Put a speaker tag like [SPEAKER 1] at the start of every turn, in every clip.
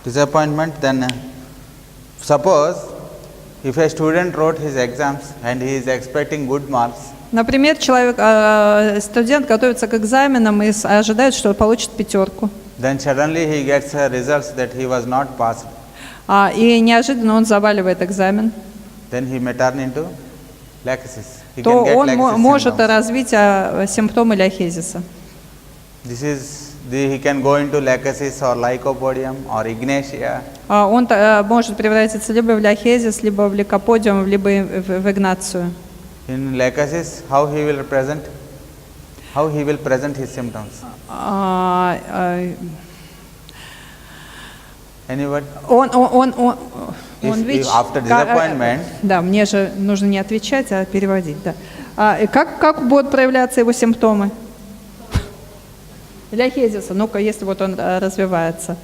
[SPEAKER 1] disappointment, then suppose if a student wrote his exams and he is expecting good marks,
[SPEAKER 2] Например, студент готовится к экзаменам и ожидает, что получит 5.
[SPEAKER 1] then suddenly he gets results that he was not passed.
[SPEAKER 2] И неожиданно он заваливает экзамен.
[SPEAKER 1] Then he may turn into lachesis. He
[SPEAKER 2] То
[SPEAKER 1] can get
[SPEAKER 2] он
[SPEAKER 1] lachesis
[SPEAKER 2] может
[SPEAKER 1] symptoms.
[SPEAKER 2] развить симптомы ляхезиса.
[SPEAKER 1] He can go into lachesis or lycopodium or ignatia.
[SPEAKER 2] Он может превратиться либо в ляхезис, либо в лейкоподиум, либо в игнацию.
[SPEAKER 1] In lachesis, how he will present his symptoms? Anybody? After disappointment.
[SPEAKER 2] Да, мне же нужно не отвечать, а переводить. Да. Как будут проявляться его симптомы? Ляхезиса, ну-ка, если вот он развивается.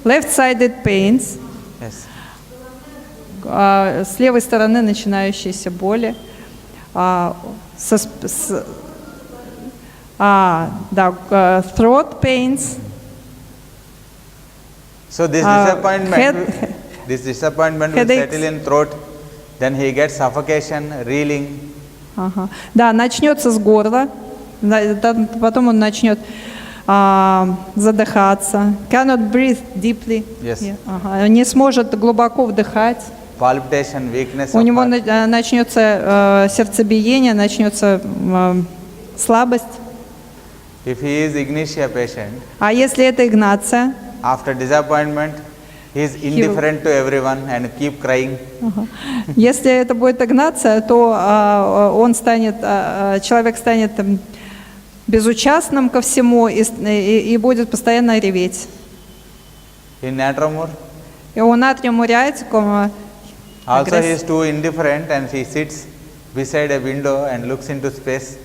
[SPEAKER 2] Left-sided pains.
[SPEAKER 1] Yes.
[SPEAKER 2] С левой стороны начинающиеся боли. Throat pains.
[SPEAKER 1] So this disappointment will settle in throat. Then he gets suffocation, reeling.
[SPEAKER 2] Да, начнется с горла, потом он начнет задыхаться. Cannot breathe deeply.
[SPEAKER 1] Yes.
[SPEAKER 2] Не сможет глубоко вдыхать.
[SPEAKER 1] Palpitation, weakness.
[SPEAKER 2] У него начнется сердцебиение, начнется слабость.
[SPEAKER 1] If he is ignatia patient,
[SPEAKER 2] А если это игнация?
[SPEAKER 1] after disappointment, he is indifferent to everyone and keep crying.
[SPEAKER 2] Если это будет игнация, то человек станет безучастным ко всему и будет постоянно реветь.
[SPEAKER 1] In natrimur,
[SPEAKER 2] И у натрия муриатикум
[SPEAKER 1] also he is too indifferent and he sits beside a window and looks into space,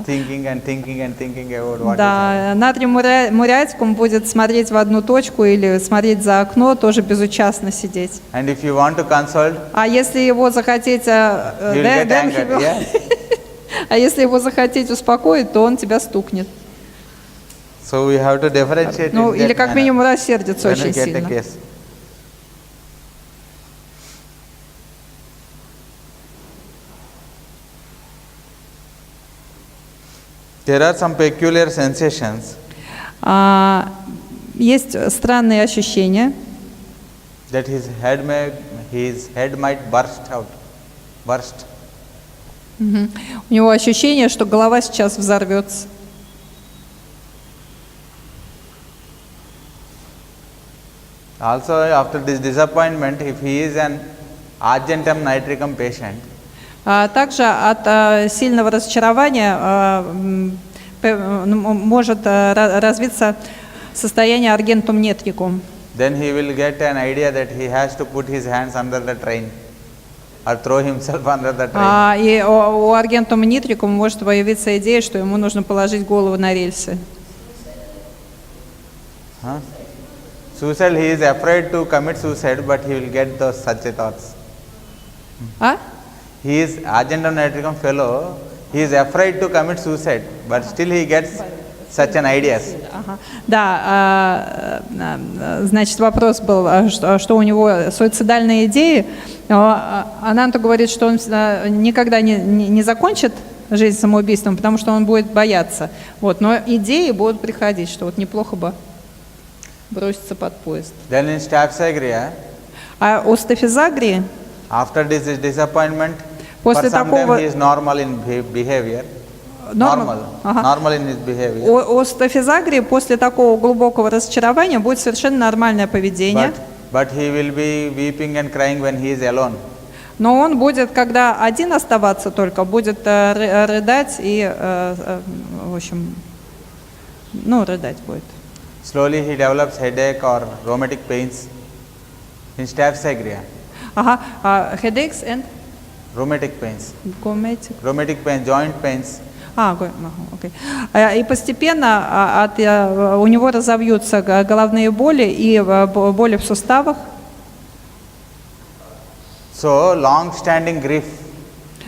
[SPEAKER 1] thinking and thinking and thinking about what is happening.
[SPEAKER 2] Да, натрий муриатикум будет смотреть в одну точку или смотреть за окно, тоже безучастно сидеть.
[SPEAKER 1] And if you want to consult,
[SPEAKER 2] А если его захотеть,
[SPEAKER 1] you will get angered. Yeah?
[SPEAKER 2] а если его захотеть успокоить, то он тебя стукнет.
[SPEAKER 1] So we have to differentiate.
[SPEAKER 2] Ну,
[SPEAKER 1] in
[SPEAKER 2] или
[SPEAKER 1] that
[SPEAKER 2] как
[SPEAKER 1] manner
[SPEAKER 2] минимум рассердится
[SPEAKER 1] when we
[SPEAKER 2] очень
[SPEAKER 1] get a
[SPEAKER 2] сильно.
[SPEAKER 1] case. There are some peculiar sensations.
[SPEAKER 2] Есть странные ощущения.
[SPEAKER 1] That his head might burst.
[SPEAKER 2] У него ощущение, что голова сейчас взорвется.
[SPEAKER 1] Also, after this disappointment, if he is an argentum nitricum patient,
[SPEAKER 2] Также от сильного разочарования может развиться состояние аргентум нетрикум.
[SPEAKER 1] then he will get an idea that he has to put his hands under the train or throw himself under the train.
[SPEAKER 2] И у аргентума нитрикум может появиться идея, что ему нужно положить голову на рельсы.
[SPEAKER 1] Suicide, he is afraid to commit suicide, but he will get those such thoughts. He is argentum nitricum fellow, he is afraid to commit suicide, but still he gets such an ideas.
[SPEAKER 2] Да, значит, вопрос был, что у него суицидальные идеи. Ананту говорит, что он никогда не закончит жизнь самоубийством, потому что он будет бояться. Вот, но идеи будут приходить, что вот неплохо бы броситься под поезд.
[SPEAKER 1] Then in staphysagria,
[SPEAKER 2] А у стафизагрии
[SPEAKER 1] after this disappointment,
[SPEAKER 2] после
[SPEAKER 1] for some
[SPEAKER 2] такого
[SPEAKER 1] time he is normal in behavior. Normal in his behavior.
[SPEAKER 2] У стафизагрии после такого глубокого разочарования будет совершенно нормальное поведение.
[SPEAKER 1] But he will be weeping and crying when he is alone.
[SPEAKER 2] Но он будет, когда один оставаться только, будет рыдать и, в общем, рыдать будет.
[SPEAKER 1] Slowly he develops headache or rheumatic pains in staphysagria.
[SPEAKER 2] Headaches and
[SPEAKER 1] Rheumatic pains.
[SPEAKER 2] rheumatic.
[SPEAKER 1] Rheumatic pains, joint pains.
[SPEAKER 2] Окей. И постепенно у него разовьются головные боли и боли в суставах.
[SPEAKER 1] So long-standing grief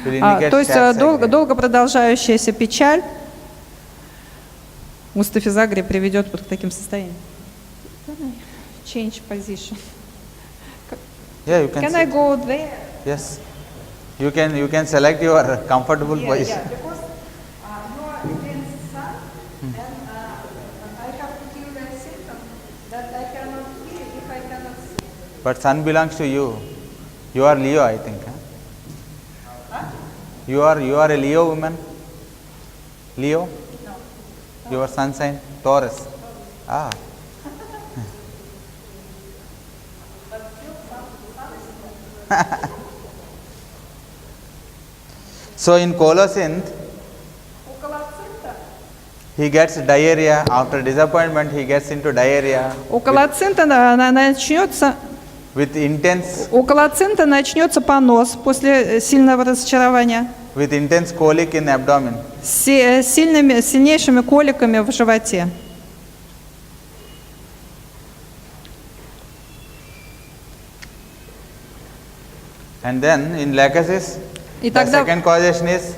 [SPEAKER 1] will indicate
[SPEAKER 2] То есть
[SPEAKER 1] staphysagria.
[SPEAKER 2] долго продолжающаяся печаль у стафизагрии приведет вот к таким состояниям. change position.
[SPEAKER 1] Yeah, you can.
[SPEAKER 2] Can
[SPEAKER 1] sit.
[SPEAKER 2] I go there?
[SPEAKER 1] Yes. You can select your comfortable position.
[SPEAKER 2] Yeah, because you are against sun, and I have peculiar symptom that I cannot feel if I cannot see.
[SPEAKER 1] But sun belongs to you. You are Leo, I think. Huh? You are a Leo woman. Leo.
[SPEAKER 2] No.
[SPEAKER 1] Your sun sign Taurus. Ah. So in Colossians, he gets diarrhea. After disappointment, he gets into diarrhea.
[SPEAKER 2] Около цента начнется.
[SPEAKER 1] With intense
[SPEAKER 2] Понос после сильного разочарования.
[SPEAKER 1] With intense colic in abdomen.
[SPEAKER 2] С сильнейшими коликами в животе.
[SPEAKER 1] And then in Lachesis,
[SPEAKER 2] И
[SPEAKER 1] the
[SPEAKER 2] тогда
[SPEAKER 1] second causation is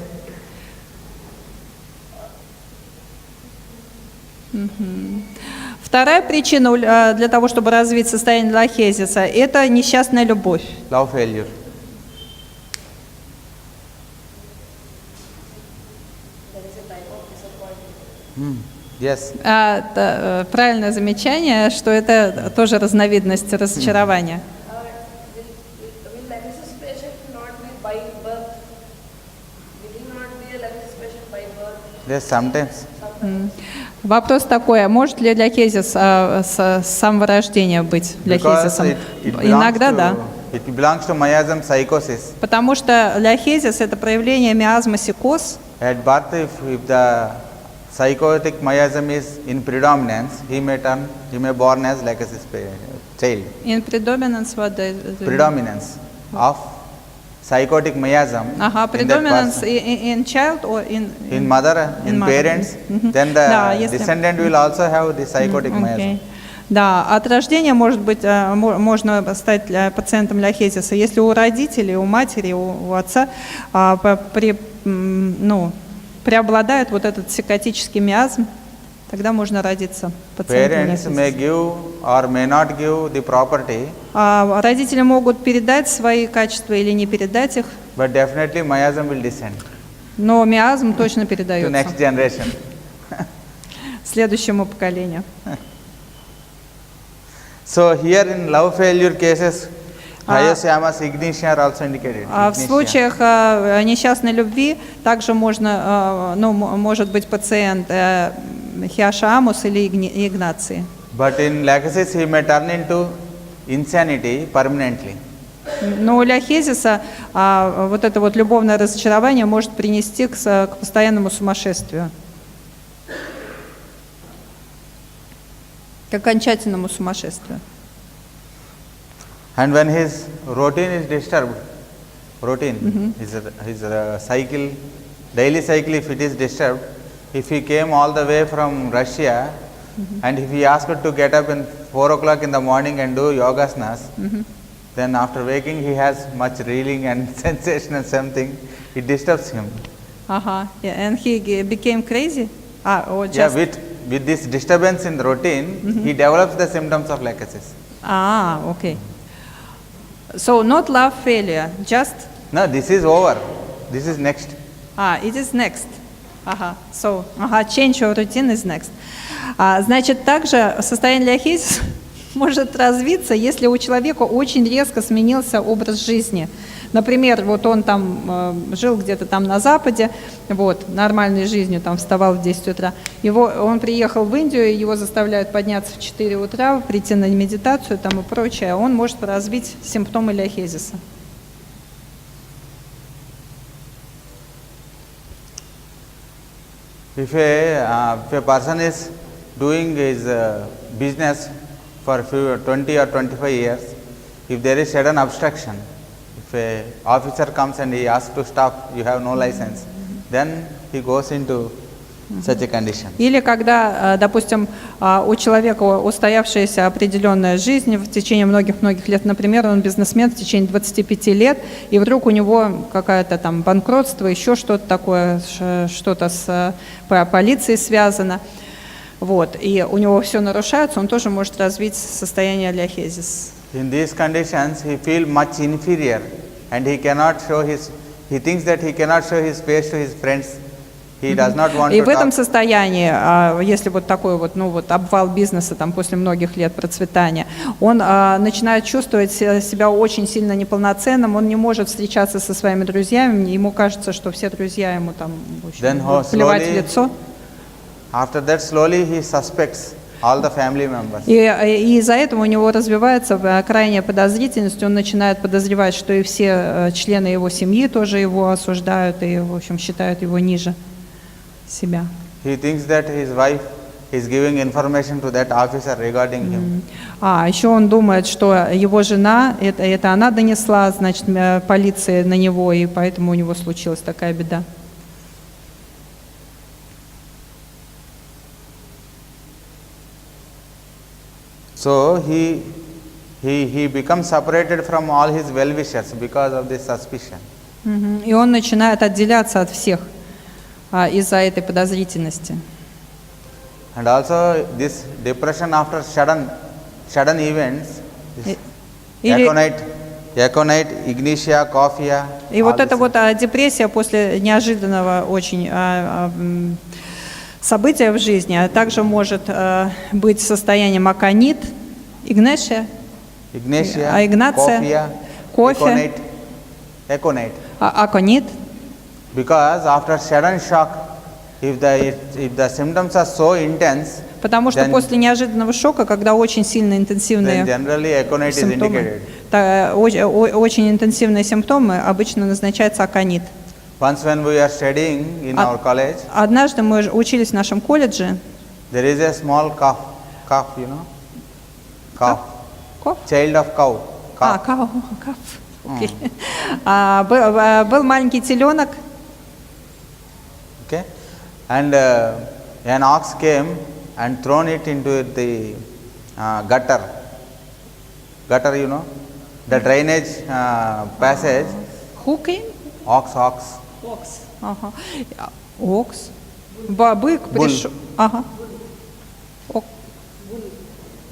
[SPEAKER 2] вторая причина для того, чтобы развить состояние лахезиса, это несчастная любовь.
[SPEAKER 1] love failure. Yes.
[SPEAKER 2] Правильное замечание, что это тоже разновидность разочарования.
[SPEAKER 3] Will Lachesis patient not be by birth? Will he not be a Lachesis patient by birth?
[SPEAKER 1] Yes, sometimes.
[SPEAKER 2] Вопрос такой, а может ли лахезис с самого рождения быть лахезисом? Иногда да.
[SPEAKER 1] It belongs to miasm psychosis.
[SPEAKER 2] Потому что лахезис – это проявление миазма-сикоз.
[SPEAKER 1] At birth, if the psychotic miasm is in predominance, he may born as Lachesis child.
[SPEAKER 2] In predominance what?
[SPEAKER 1] Predominance of psychotic miasm
[SPEAKER 2] Ага,
[SPEAKER 1] in that
[SPEAKER 2] predominance
[SPEAKER 1] person.
[SPEAKER 2] in child or
[SPEAKER 1] In mother, in
[SPEAKER 2] mother.
[SPEAKER 1] parents,
[SPEAKER 2] Мгм.
[SPEAKER 1] then
[SPEAKER 2] Да,
[SPEAKER 1] the
[SPEAKER 2] если-
[SPEAKER 1] descendant will also have the psychotic miasm.
[SPEAKER 2] Окей. Да, от рождения может быть, можно стать пациентом лахезиса, если у родителей, у матери, у отца преобладает вот этот психотический миазм, тогда можно родиться пациентом
[SPEAKER 1] Parents may
[SPEAKER 2] лахезиса.
[SPEAKER 1] give or may not give the property,
[SPEAKER 2] Родители могут передать свои качества или не передать их,
[SPEAKER 1] but definitely miasm will descend
[SPEAKER 2] но миазм точно
[SPEAKER 1] to
[SPEAKER 2] передается
[SPEAKER 1] next generation.
[SPEAKER 2] следующему поколению.
[SPEAKER 1] So here in love failure cases, hyoscyamus ignitia are also indicated.
[SPEAKER 2] В
[SPEAKER 1] Ignitia.
[SPEAKER 2] случаях несчастной любви также может быть пациент хиошамус или игнации.
[SPEAKER 1] But in Lachesis, he may turn into insanity permanently.
[SPEAKER 2] Но у ляхезиса вот это вот любовное разочарование может принести к постоянному сумасшествию, к окончательному сумасшествию.
[SPEAKER 1] And when his routine is disturbed, his cycle, daily cycle, if it is disturbed, if he came all the way from Russia, and if he asked to get up in 4 o'clock in the morning and do yogasanas, then after waking he has much reeling and sensation and something, it disturbs him.
[SPEAKER 2] Ага. And he became crazy? Or
[SPEAKER 1] Yeah,
[SPEAKER 2] just...
[SPEAKER 1] with this disturbance in the routine, he develops the symptoms of Lachesis.
[SPEAKER 2] Okay. So not love failure, just...
[SPEAKER 1] No, this is over. This is next.
[SPEAKER 2] It is next. So, change of routine is next. Значит, также состояние ляхезиса может развиться, если у человека очень резко сменился образ жизни. Например, вот он там жил где-то там на Западе, вот, нормальной жизнью, там вставал в 10 утра. Он приехал в Индию, его заставляют подняться в 4 утра, прийти на медитацию там и прочее. Он может развить симптомы ляхезиса.
[SPEAKER 1] If a person is doing his business for 20 or 25 years, if there is sudden obstruction, if a officer comes and he asks to stop, you have no license, then he goes into such a condition.
[SPEAKER 2] Или когда, допустим, у человека устоявшаяся определенная жизнь в течение многих-многих лет, например, он бизнесмен в течение 25 лет, и вдруг у него какое-то там банкротство, еще что-то такое, что-то с полицией связано, вот, и у него все нарушается, он тоже может развить состояние алиахезис.
[SPEAKER 1] In these conditions, he feels much inferior and he thinks that he cannot show his face to his friends. He does not want
[SPEAKER 2] И
[SPEAKER 1] to
[SPEAKER 2] в этом
[SPEAKER 1] talk.
[SPEAKER 2] состоянии, если вот такой вот, ну вот обвал бизнеса там после многих лет процветания, он начинает чувствовать себя очень сильно неполноценным, он не может встречаться со своими друзьями, ему кажется, что все друзья ему там будут плевать в лицо.
[SPEAKER 1] After that, slowly he suspects all the family members.
[SPEAKER 2] И из-за этого у него развивается крайняя подозрительность, он начинает подозревать, что и все члены его семьи тоже его осуждают и, в общем, считают его ниже себя.
[SPEAKER 1] He thinks that his wife is giving information to that officer regarding him.
[SPEAKER 2] Еще он думает, что его жена, это она донесла, значит, полиции на него, и поэтому у него случилась такая беда.
[SPEAKER 1] So he becomes separated from all his well-wishers because of this suspicion.
[SPEAKER 2] И он начинает отделяться от всех из-за этой подозрительности.
[SPEAKER 1] And also this depression after sudden events, aconite, ignitia, coffea.
[SPEAKER 2] И вот эта вот депрессия после неожиданного очень события в жизни, а также может быть состоянием аконит, игнеция, кофе, аконит.
[SPEAKER 1] Because after sudden shock, if the symptoms are so intense,
[SPEAKER 2] потому что после неожиданного шока, когда очень сильно интенсивные симптомы, очень интенсивные симптомы, обычно назначается аконит.
[SPEAKER 1] Once when we are studying in our college,
[SPEAKER 2] однажды мы учились в нашем колледже.
[SPEAKER 1] There is a small calf, you know, calf, child of cow.
[SPEAKER 2] Cow. Okay. Был маленький теленок.
[SPEAKER 1] Okay, and an ox came and thrown it into the gutter, you know, the drainage passage.
[SPEAKER 2] Who came?
[SPEAKER 1] Ox.
[SPEAKER 2] Ага. Окс. Бык пришел. Ага.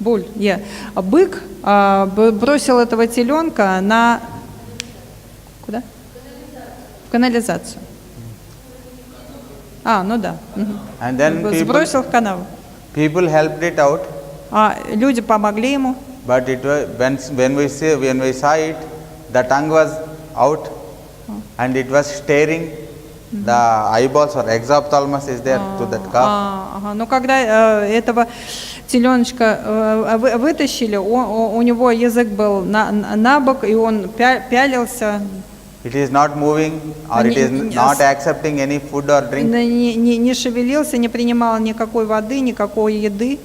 [SPEAKER 2] Буль. Бык бросил этого теленка на куда? В канализацию. Ну да.
[SPEAKER 1] And then
[SPEAKER 2] сбросил в канаву.
[SPEAKER 1] People helped it out.
[SPEAKER 2] Люди помогли ему.
[SPEAKER 1] But it was, when we saw it, the tongue was out, and it was staring. The eyeballs or exophthalmos is there to that calf.
[SPEAKER 2] Но когда этого теленочка вытащили, у него язык был на бок, и он пялился.
[SPEAKER 1] It is not moving, or it is not accepting any food or drink.
[SPEAKER 2] Не шевелился, не принимал никакой воды, никакой еды.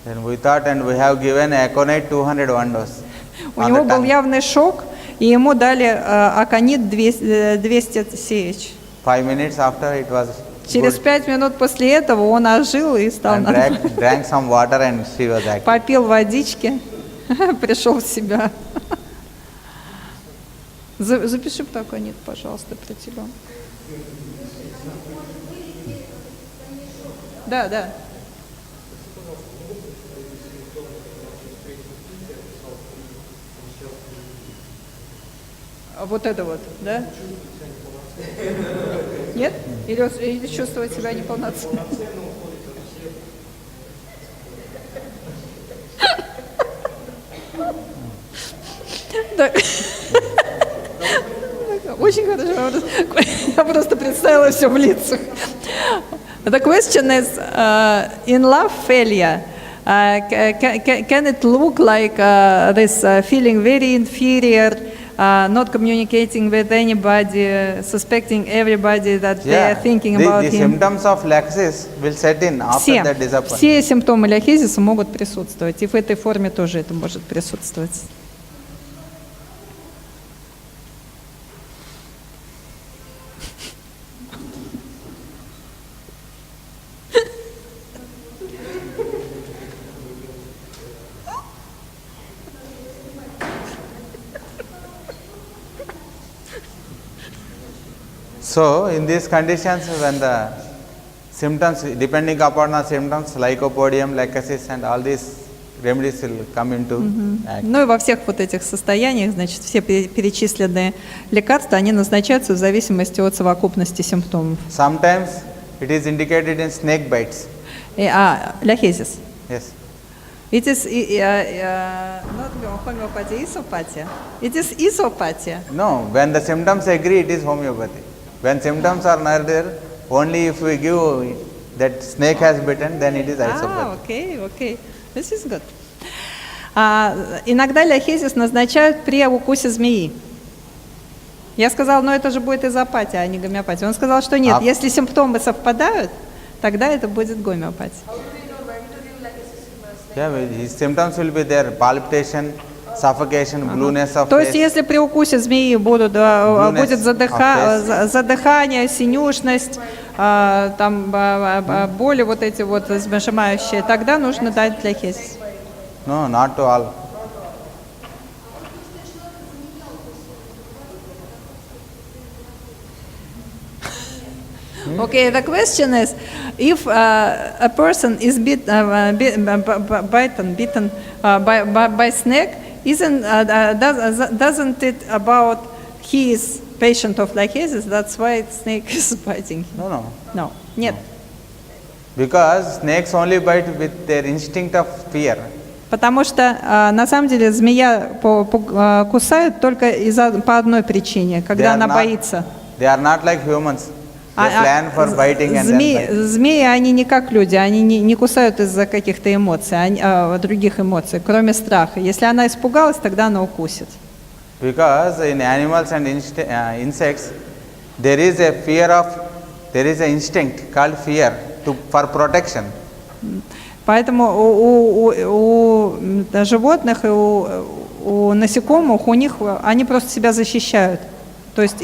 [SPEAKER 1] Then we thought, and we have given aconite 201 dose.
[SPEAKER 2] У него был явный шок, и ему дали аконит 200 CH.
[SPEAKER 1] 5 minutes after it was
[SPEAKER 2] Через 5 минут после этого он ожил и стал нормальным.
[SPEAKER 1] Drank some water and she was active.
[SPEAKER 2] Попил водички, пришел в себя. Запиши аконит, пожалуйста, про тебя. Да. Вот это вот, да? Нет? Или чувствовать себя неполноценным? Очень хорошо. Я просто представила все в лицах. The question is, in love failure, can it look like this feeling very inferior, not communicating with anybody, suspecting everybody that they are thinking about him?
[SPEAKER 1] The symptoms of laxis will set in after that disappointment.
[SPEAKER 2] Все симптомы ляхезиса могут присутствовать, и в этой форме тоже это может присутствовать.
[SPEAKER 1] So, in these conditions, when the symptoms, depending upon the symptoms, lycopodium, lachesis, and all these remedies will come into act.
[SPEAKER 2] Ну и во всех вот этих состояниях, значит, все перечисленные лекарства, они назначаются в зависимости от совокупности симптомов.
[SPEAKER 1] Sometimes it is indicated in snake bites.
[SPEAKER 2] Ляхезис.
[SPEAKER 1] Yes.
[SPEAKER 2] It is not homeopathy, isopathy. It is isopathy.
[SPEAKER 1] No, when the symptoms agree, it is homeopathy. When symptoms are not there, only if we give that snake has bitten, then it is isopathy.
[SPEAKER 2] Okay. This is good. Иногда ляхезис назначают при укусе змеи. Я сказала, но это же будет изопатия, а не гомеопатия. Он сказал, что нет, если симптомы совпадают, тогда это будет гомеопатия.
[SPEAKER 1] Yeah, his symptoms will be there: palpitation, suffocation, blueness of
[SPEAKER 2] То есть,
[SPEAKER 1] face.
[SPEAKER 2] если при укусе змеи будет задыхание, синюшность, там боли вот эти вот сжимающие, тогда нужно дать ляхезис.
[SPEAKER 1] No, not to all.
[SPEAKER 2] Okay, the question is, if a person is bitten by snake, doesn't it about he is patient of lychesis? That's why snake is biting him.
[SPEAKER 1] No.
[SPEAKER 2] Нет.
[SPEAKER 1] Because snakes only bite with their instinct of fear.
[SPEAKER 2] Потому что на самом деле змея кусает только по одной причине, когда она боится.
[SPEAKER 1] They are not like humans. They plan for biting and then bite.
[SPEAKER 2] Змеи, они не как люди, они не кусают из-за каких-то эмоций, других эмоций, кроме страха. Если она испугалась, тогда она укусит.
[SPEAKER 1] Because in animals and insects, there is an instinct called fear for protection.
[SPEAKER 2] Поэтому у животных и у насекомых, они просто себя защищают. То есть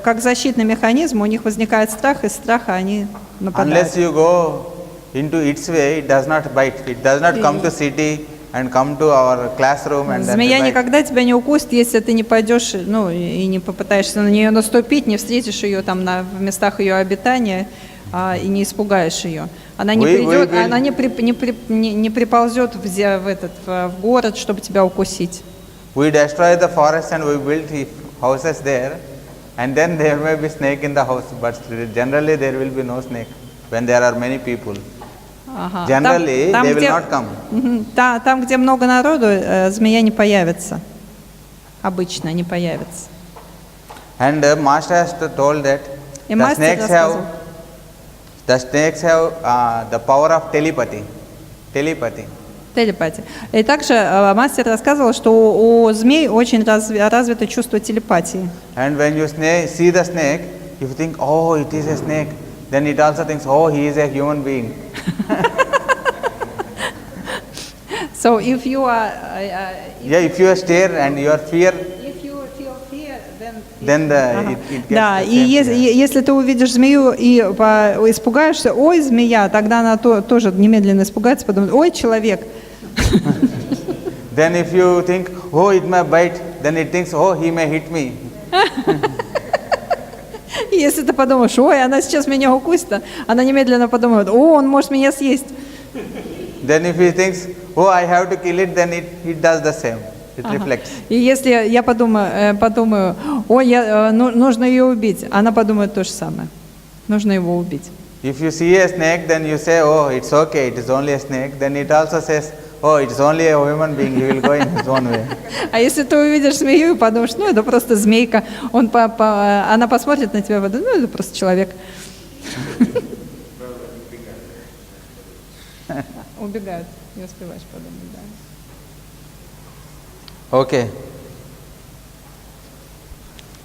[SPEAKER 2] как защитный механизм у них возникает страх, из страха они нападают.
[SPEAKER 1] Unless you go into its way, it does not bite. It does not come to city and come to our classroom and then
[SPEAKER 2] Змея
[SPEAKER 1] bite.
[SPEAKER 2] никогда тебя не укусит, если ты не пойдешь, и не попытаешься на нее наступить, не встретишь ее там в местах ее обитания и не испугаешь ее. Она не придет, она не приползет в город, чтобы тебя укусить.
[SPEAKER 1] We destroy the forest and we build houses there, and then there may be snake in the house, but generally there will be no snake when there are many people. Generally, they will not come.
[SPEAKER 2] Там, где много народу, змея не появится. Обычно не появится.
[SPEAKER 1] And Master has told that the snakes have the power of telepathy. Telepathy.
[SPEAKER 2] И также мастер рассказывал, что у змей очень развито чувство телепатии.
[SPEAKER 1] And when you see the snake, if you think, oh, it is a snake, then it also thinks, oh, he is a human being.
[SPEAKER 2] So if you are,
[SPEAKER 1] if you stare and you are fear,
[SPEAKER 2] if you feel fear,
[SPEAKER 1] then it gets.
[SPEAKER 2] Да, и если ты увидишь змею и испугаешься, ой, змея, тогда она тоже немедленно испугается, подумает, ой, человек.
[SPEAKER 1] Then if you think, oh, it may bite, then it thinks, oh, he may hit me.
[SPEAKER 2] Если ты подумаешь, ой, она сейчас меня укусит, она немедленно подумает, о, он может меня съесть.
[SPEAKER 1] Then if he thinks, oh, I have to kill it, then it does the same. It reflects.
[SPEAKER 2] И если я подумаю, ой, нужно ее убить, она подумает то же самое. Нужно его убить.
[SPEAKER 1] If you see a snake, then you say, oh, it's okay, it is only a snake. Then it also says, oh, it's only a human being, he will go in his own way.
[SPEAKER 2] А если ты увидишь змею и подумаешь, ну это просто змейка, она посмотрит на тебя и подумает, ну это просто человек. Убегают, не успеваешь подумать, да.
[SPEAKER 1] Okay.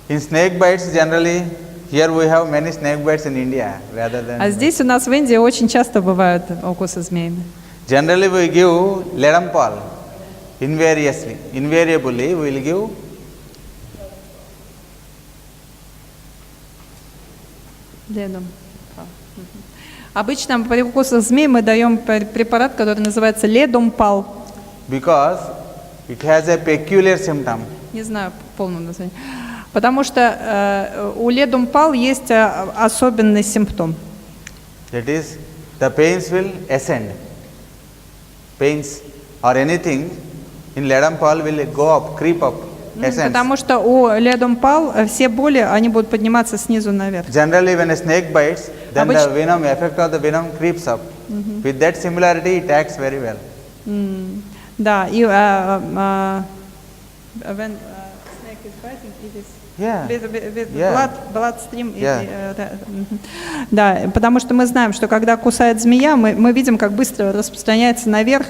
[SPEAKER 1] In snake bites, generally, here we have many snake bites in India rather than.
[SPEAKER 2] А здесь у нас в Индии очень часто бывают укусы змеями.
[SPEAKER 1] Generally, we give ledampal. Invariably, we will give.
[SPEAKER 2] Обычно при укусах змей мы даем препарат, который называется ледомпал.
[SPEAKER 1] Because it has a peculiar symptom.
[SPEAKER 2] Не знаю полное название. Потому что у ледомпал есть особенный симптом.
[SPEAKER 1] That is, the pains will ascend. Pains or anything in lead and pal will go up, creep up, ascend.
[SPEAKER 2] Потому что у ледомпал все боли, они будут подниматься снизу наверх.
[SPEAKER 1] Generally, when a snake bites, then the venom, effect of the venom creeps up. With that similarity, it acts very well.
[SPEAKER 2] Да, и when snake is biting, it is
[SPEAKER 1] Yeah.
[SPEAKER 2] with
[SPEAKER 1] Yeah.
[SPEAKER 2] bloodstream.
[SPEAKER 1] Yeah.
[SPEAKER 2] Да, потому что мы знаем, что когда кусает змея, мы видим, как быстро распространяется наверх,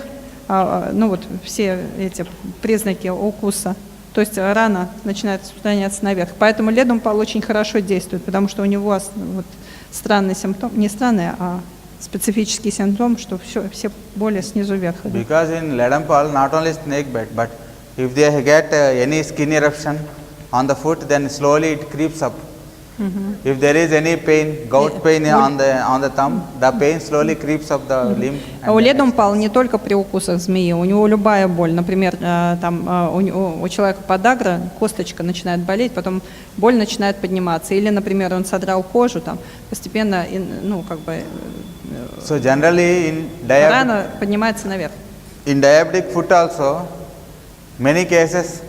[SPEAKER 2] ну вот все эти признаки укуса. То есть рана начинает распространяться наверх. Поэтому ледомпал очень хорошо действует, потому что у него вот странный симптом, не странный, а специфический симптом, что все боли снизу вверх идут.
[SPEAKER 1] Because in lead and pal, not only snake bite, but if they get any skin eruption on the foot, then slowly it creeps up. If there is any pain, gout pain on the thumb, the pain slowly creeps up the limb.
[SPEAKER 2] У ледомпал не только при укусах змеи, у него любая боль. Например, там у человека подагра, косточка начинает болеть, потом боль начинает подниматься. Или, например, он содрал кожу, там постепенно, ну как бы
[SPEAKER 1] So generally
[SPEAKER 2] рана поднимается наверх.
[SPEAKER 1] in diabetic foot also, many cases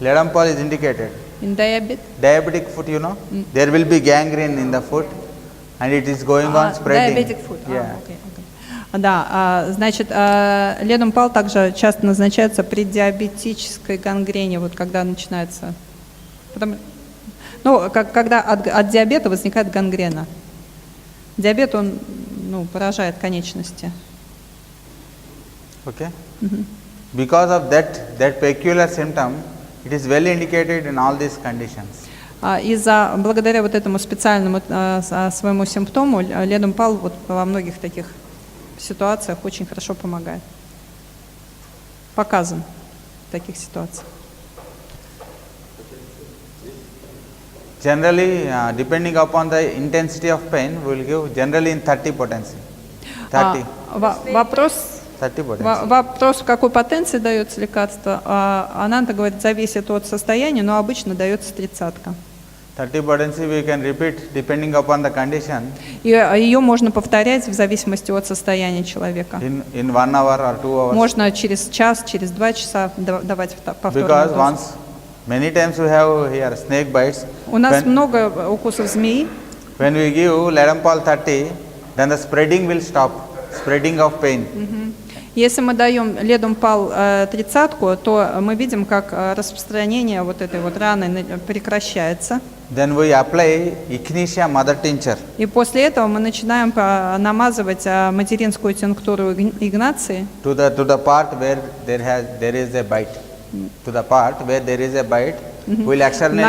[SPEAKER 1] lead and pal is indicated.
[SPEAKER 2] In diabetes?
[SPEAKER 1] Diabetic foot, you know, there will be gangrene in the foot, and it is going on spreading.
[SPEAKER 2] Diabetic foot.
[SPEAKER 1] Yeah.
[SPEAKER 2] Okay. Да, значит, ледомпал также часто назначается при диабетической гангрене, вот когда начинается, ну, когда от диабета возникает гангрена. Диабет, он, ну, поражает конечности.
[SPEAKER 1] Okay. Because of that peculiar symptom, it is well indicated in all these conditions.
[SPEAKER 2] Благодаря вот этому специальному своему симптому ледомпал вот во многих таких ситуациях очень хорошо помогает. Показан в таких ситуациях.
[SPEAKER 1] Generally, depending upon the intensity of pain, we will give generally in 30 potency. 30.
[SPEAKER 2] Вопрос, в какой потенции дается лекарство, Ананта говорит, зависит от состояния, но обычно дается 30-ка.
[SPEAKER 1] 30 potency we can repeat depending upon the condition.
[SPEAKER 2] И ее можно повторять в зависимости от состояния человека.
[SPEAKER 1] In 1 hour or 2 hours.
[SPEAKER 2] Можно через час, через 2 часа давать повторную
[SPEAKER 1] Because
[SPEAKER 2] дозу.
[SPEAKER 1] once, many times we have here snake bites.
[SPEAKER 2] У нас много укусов змеи.
[SPEAKER 1] When we give lead and pal 30, then the spreading will stop, spreading of pain.
[SPEAKER 2] Если мы даем ледомпал 30-ку, то мы видим, как распространение вот этой вот раны прекращается.
[SPEAKER 1] Then we apply Echinacea mother tincture.
[SPEAKER 2] И после этого мы начинаем намазывать материнскую тинктуру Игнации
[SPEAKER 1] To the part where there is a bite. To the part where there is a bite, we'll externally.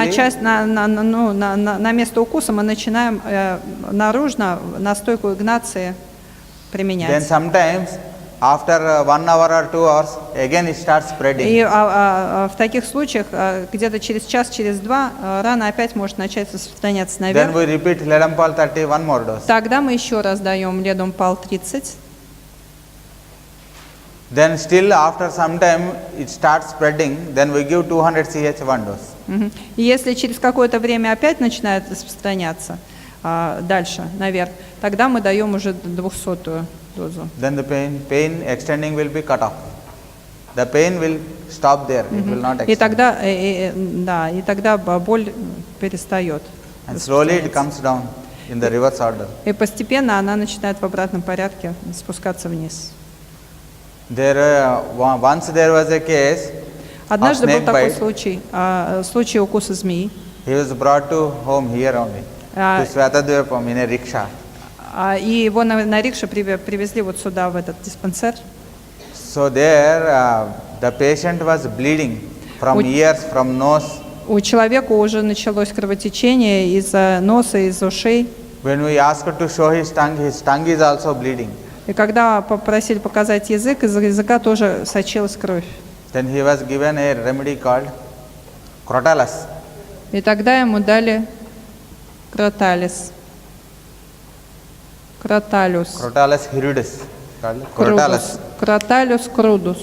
[SPEAKER 2] на место укуса мы начинаем наружно настойку Игнации применять.
[SPEAKER 1] Then sometimes after 1 hour or 2 hours, again it starts spreading.
[SPEAKER 2] И в таких случаях где-то через час, через два рана опять может начать распространяться наверх.
[SPEAKER 1] Then we repeat lead and pal 30 one more dose.
[SPEAKER 2] Тогда мы еще раз даем ледомпал 30.
[SPEAKER 1] Then still after some time it starts spreading, then we give 200 ch one dose.
[SPEAKER 2] И если через какое-то время опять начинает распространяться дальше, наверх, тогда мы даем уже 200-ю дозу.
[SPEAKER 1] Then the pain extending will be cut off. The pain will stop there, it will not
[SPEAKER 2] И
[SPEAKER 1] extend.
[SPEAKER 2] тогда боль перестает.
[SPEAKER 1] And slowly it comes down in the reverse order.
[SPEAKER 2] И постепенно она начинает в обратном порядке спускаться вниз.
[SPEAKER 1] Once there was a case
[SPEAKER 2] Однажды
[SPEAKER 1] of
[SPEAKER 2] был
[SPEAKER 1] snake
[SPEAKER 2] такой
[SPEAKER 1] bite.
[SPEAKER 2] случай укуса змеи.
[SPEAKER 1] He was brought to home here only, to Svatadvipam in a rickshaw.
[SPEAKER 2] И его на рикше привезли вот сюда, в этот диспансер.
[SPEAKER 1] So there the patient was bleeding from ears, from nose.
[SPEAKER 2] У человека уже началось кровотечение из носа, из ушей.
[SPEAKER 1] When we asked to show his tongue is also bleeding.
[SPEAKER 2] И когда попросили показать язык, из языка тоже сочилась кровь.
[SPEAKER 1] Then he was given a remedy called crotalus.
[SPEAKER 2] И тогда ему дали кроталис. Кроталюс.
[SPEAKER 1] Crotalus hirudis. Crotalus.
[SPEAKER 2] Кроталюс крудус.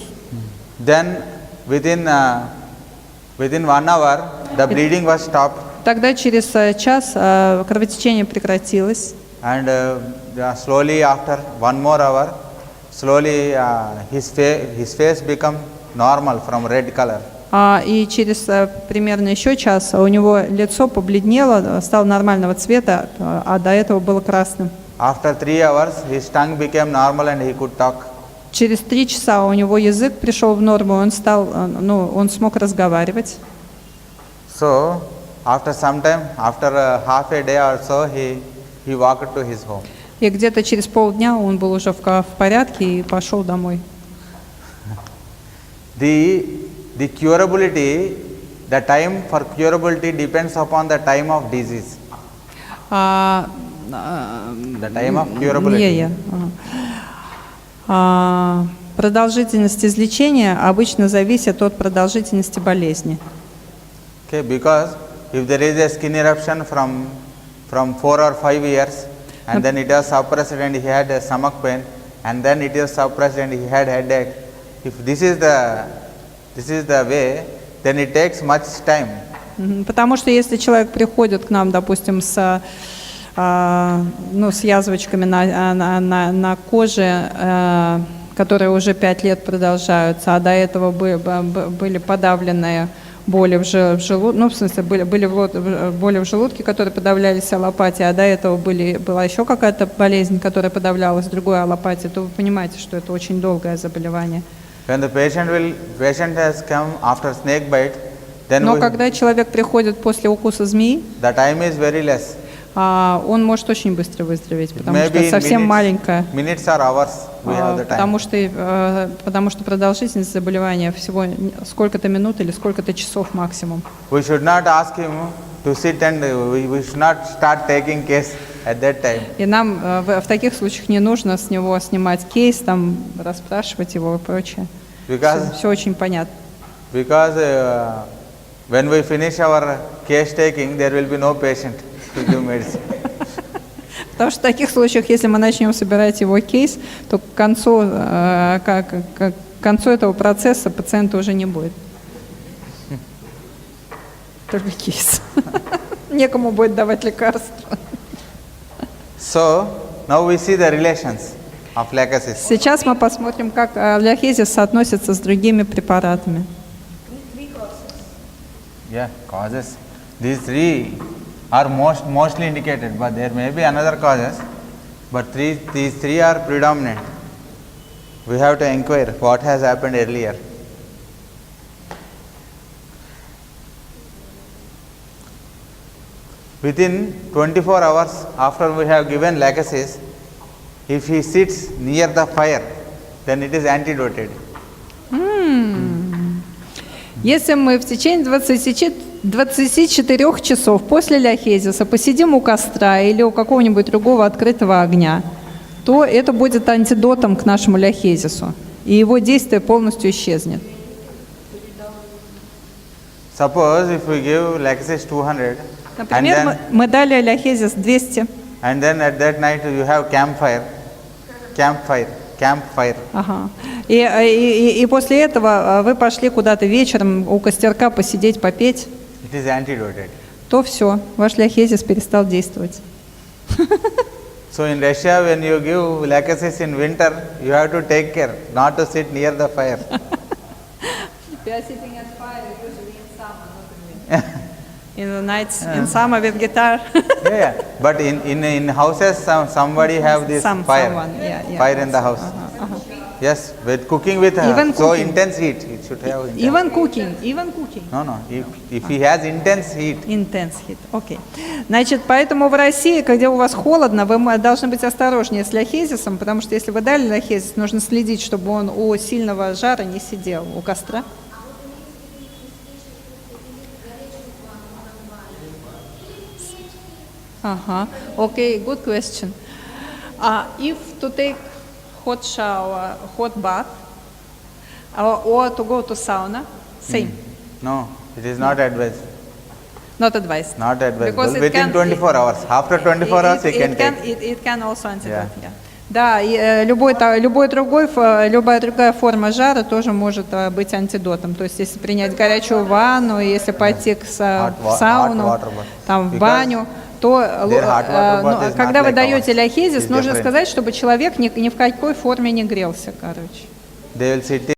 [SPEAKER 1] Then within 1 hour the bleeding was stopped.
[SPEAKER 2] Тогда через час кровотечение прекратилось.
[SPEAKER 1] and slowly after 1 more hour, slowly his face become normal from red color.
[SPEAKER 2] И через примерно еще час у него лицо побледнело, стало нормального цвета, а до этого было красным.
[SPEAKER 1] After 3 hours, his tongue became normal and he could talk.
[SPEAKER 2] Через 3 часа у него язык пришел в норму, он смог разговаривать.
[SPEAKER 1] So after some time, after half a day or so, he walked to his home.
[SPEAKER 2] И где-то через полдня он был уже в порядке и пошел домой.
[SPEAKER 1] The curability, the time for curability depends upon the time of disease. The time of curability.
[SPEAKER 2] Продолжительность излечения обычно зависит от продолжительности болезни.
[SPEAKER 1] Okay, because if there is a skin eruption from 4 or 5 years, and then it was suppressed and he had a stomach pain, and then it is suppressed and he had headache, if this is the way, then it takes much time.
[SPEAKER 2] Потому что если человек приходит к нам, допустим, с язвочками на коже, которые уже 5 лет продолжаются, а до этого были подавленные боли в желудке, были боли в желудке, которые подавлялись аллопатией, а до этого была еще какая-то болезнь, которая подавлялась другой аллопатией, то вы понимаете, что это очень долгое заболевание.
[SPEAKER 1] When the patient has come after snake bite, then
[SPEAKER 2] Но когда человек приходит после укуса змеи,
[SPEAKER 1] the time is very less.
[SPEAKER 2] Он может очень быстро выздороветь, потому что совсем маленькая.
[SPEAKER 1] Minutes or hours we have the time.
[SPEAKER 2] Потому что продолжительность заболевания всего сколько-то минут или сколько-то часов максимум.
[SPEAKER 1] We should not ask him to sit and we should not start taking case at that time.
[SPEAKER 2] И нам в таких случаях не нужно с него снимать кейс, там расспрашивать его и прочее. Все очень понятно.
[SPEAKER 1] Because when we finish our case taking, there will be no patient to give medicine.
[SPEAKER 2] Потому что в таких случаях, если мы начнем собирать его кейс, то к концу этого процесса пациента уже не будет. Только кейс. Некому будет давать лекарства.
[SPEAKER 1] So now we see the relations of lachesis.
[SPEAKER 2] Сейчас мы посмотрим, как ляхезис соотносится с другими препаратами.
[SPEAKER 1] Yeah, causes. These 3 are mostly indicated, but there may be another causes, but these 3 are predominant. We have to inquire what has happened earlier. Within 24 hours after we have given lachesis, if he sits near the fire, then it is antidoted.
[SPEAKER 2] Если мы в течение 24 часов после ляхезиса посидим у костра или у какого-нибудь другого открытого огня, то это будет антидотом к нашему ляхезису, и его действие полностью исчезнет.
[SPEAKER 1] Suppose if we give lachesis 200,
[SPEAKER 2] например, мы дали ляхезис 200,
[SPEAKER 1] and then at that night you have campfire.
[SPEAKER 2] Ага. И после этого вы пошли куда-то вечером у костерка посидеть, попеть,
[SPEAKER 1] It is antidoted.
[SPEAKER 2] то все, ваш ляхезис перестал действовать.
[SPEAKER 1] So in Russia, when you give lachesis in winter, you have to take care not to sit near the fire.
[SPEAKER 2] In the nights, in summer with guitar.
[SPEAKER 1] Yeah, but in houses, somebody have this fire in the house. Yes, with cooking with intense heat, it should have intense.
[SPEAKER 2] Even cooking.
[SPEAKER 1] No, if he has intense heat.
[SPEAKER 2] Intense heat, окей. Значит, поэтому в России, где у вас холодно, вы должны быть осторожнее с ляхезисом, потому что если вы дали ляхезис, нужно следить, чтобы он у сильного жара не сидел, у костра. Okay, good question. If to take hot shower, hot bath, or to go to sauna, same.
[SPEAKER 1] No, it is not advised.
[SPEAKER 2] Not advised.
[SPEAKER 1] Not advised.
[SPEAKER 2] Because
[SPEAKER 1] within 24 hours. After 24 hours, he can take.
[SPEAKER 2] It can also antidote. Yeah. Да, и любая другая форма жара тоже может быть антидотом. То есть, если принять горячую ванну, если пойти в сауну, там в баню, то
[SPEAKER 1] Their hot water bath is not
[SPEAKER 2] когда вы
[SPEAKER 1] like
[SPEAKER 2] даете
[SPEAKER 1] ours.
[SPEAKER 2] ляхезис,
[SPEAKER 1] It's
[SPEAKER 2] нужно
[SPEAKER 1] different.
[SPEAKER 2] сказать, чтобы человек ни в какой форме не грелся, короче.
[SPEAKER 1] They will sit